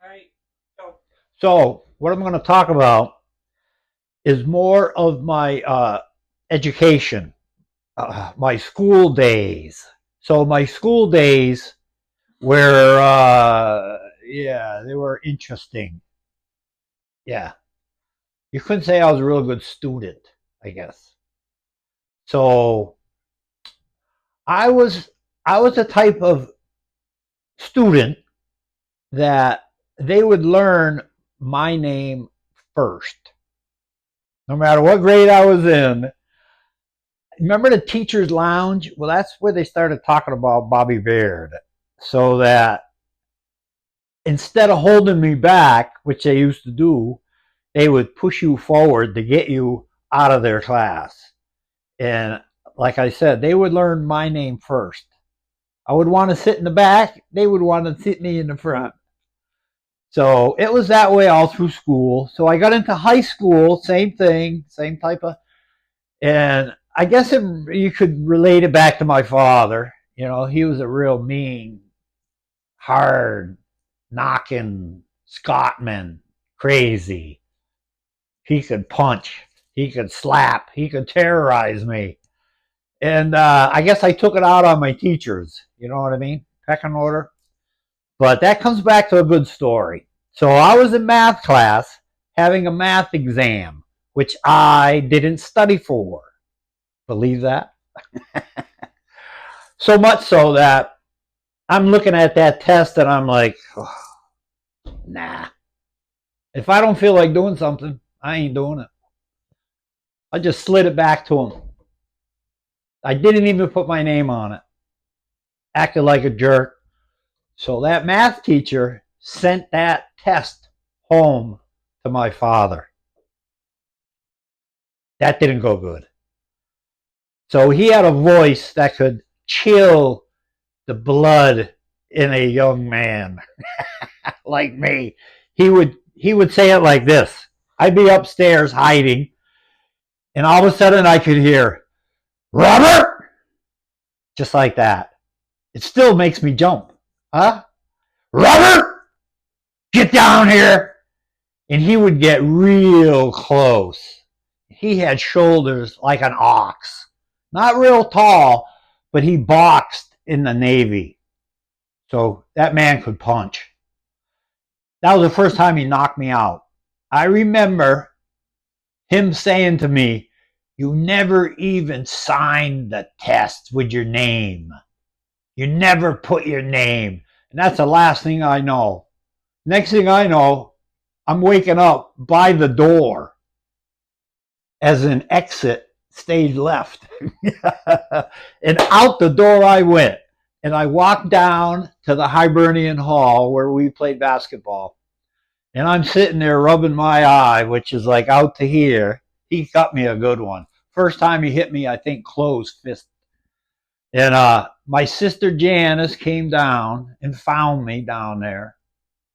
Right. So what I'm going to talk about is more of my education, my school days. So my school days were, yeah, they were interesting. Yeah, you couldn't say I was a real good student, I guess. So I was, I was the type of student that they would learn my name first, no matter what grade I was in. Remember the teacher's lounge? Well, that's where they started talking about Bobby Baird. So that instead of holding me back, which they used to do, they would push you forward to get you out of their class. And like I said, they would learn my name first. I would want to sit in the back. They would want to sit me in the front. So it was that way all through school. So I got into high school, same thing, same type of, and I guess you could relate it back to my father. You know, he was a real mean, hard, knocking Scotsman, crazy. He could punch, he could slap, he could terrorize me. And I guess I took it out on my teachers. You know what I mean? Pecking order. But that comes back to a good story. So I was in math class having a math exam, which I didn't study for. Believe that? So much so that I'm looking at that test and I'm like, oh, nah. If I don't feel like doing something, I ain't doing it. I just slid it back to him. I didn't even put my name on it. Acted like a jerk. So that math teacher sent that test home to my father. That didn't go good. So he had a voice that could chill the blood in a young man like me. He would say it like this. I'd be upstairs hiding, and all of a sudden I could hear, Robert! Just like that. It still makes me jump. Huh? Robert! Get down here! And he would get real close. He had shoulders like an ox. Not real tall, but he boxed in the Navy. So that man could punch. That was the first time he knocked me out. I remember him saying to me, you never even signed the test with your name. You never put your name. And that's the last thing I know. Next thing I know, I'm waking up by the door as an exit, stage left. And out the door I went. And I walked down to the Hibernian Hall where we played basketball. And I'm sitting there rubbing my eye, which is like out to here. He cut me a good one. First time he hit me, I think, closed fist. And my sister Janice came down and found me down there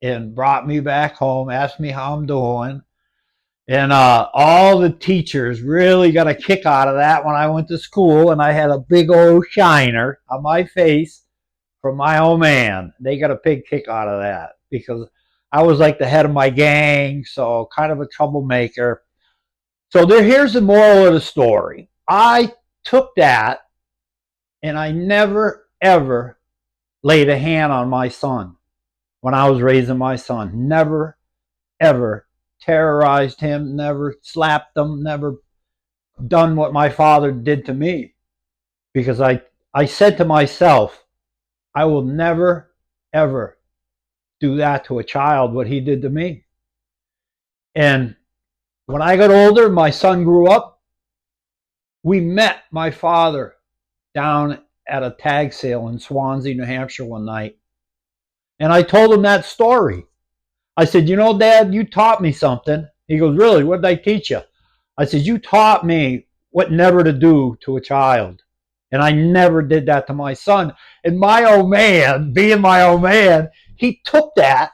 and brought me back home, asked me how I'm doing. And all the teachers really got a kick out of that when I went to school, and I had a big old shiner on my face from my old man. They got a big kick out of that because I was like the head of my gang, so kind of a troublemaker. So here's the moral of the story. I took that and I never, ever laid a hand on my son when I was raising my son. Never, ever terrorized him, never slapped him, never done what my father did to me. Because I said to myself, I will never, ever do that to a child, what he did to me. And when I got older, my son grew up. We met my father down at a tag sale in Swansea, New Hampshire one night. And I told him that story. I said, you know, Dad, you taught me something. He goes, really? What did I teach you? I said, you taught me what never to do to a child. And I never did that to my son. And my old man, being my old man, he took that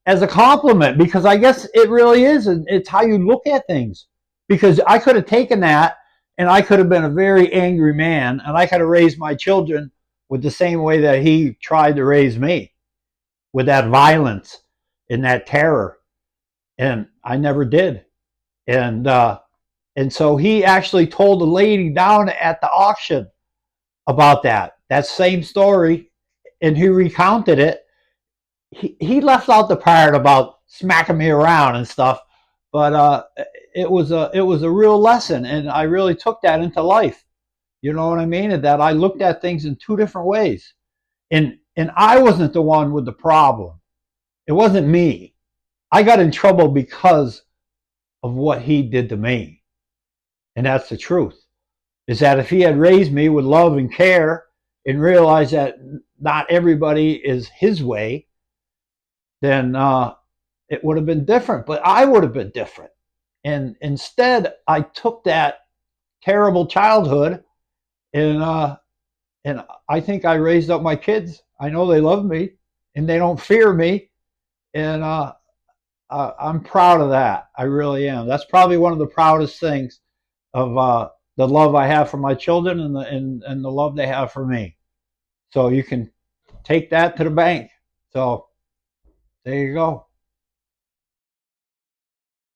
as a compliment because I guess it really is. It's how you look at things. Because I could have taken that and I could have been a very angry man and I could have raised my children with the same way that he tried to raise me. with that violence and that terror. And I never did. And so he actually told the lady down at the auction about that same story, and he recounted it. He left out the part about smacking me around and stuff, but it was a real lesson, and I really took that into life. You know what I mean? And that I looked at things in two different ways, and I wasn't the one with the problem. It wasn't me. I got in trouble because of what he did to me, and that's the truth. Is that if he had raised me with love and care and realized that not everybody is his way, then it would have been different. But I would have been different. And instead, I took that terrible childhood and I think I raised up my kids. I know they love me and they don't fear me, and I'm proud of that. I really am. That's probably one of the proudest things of the love I have for my children and the love they have for me. So you can take that to the bank. So there you go.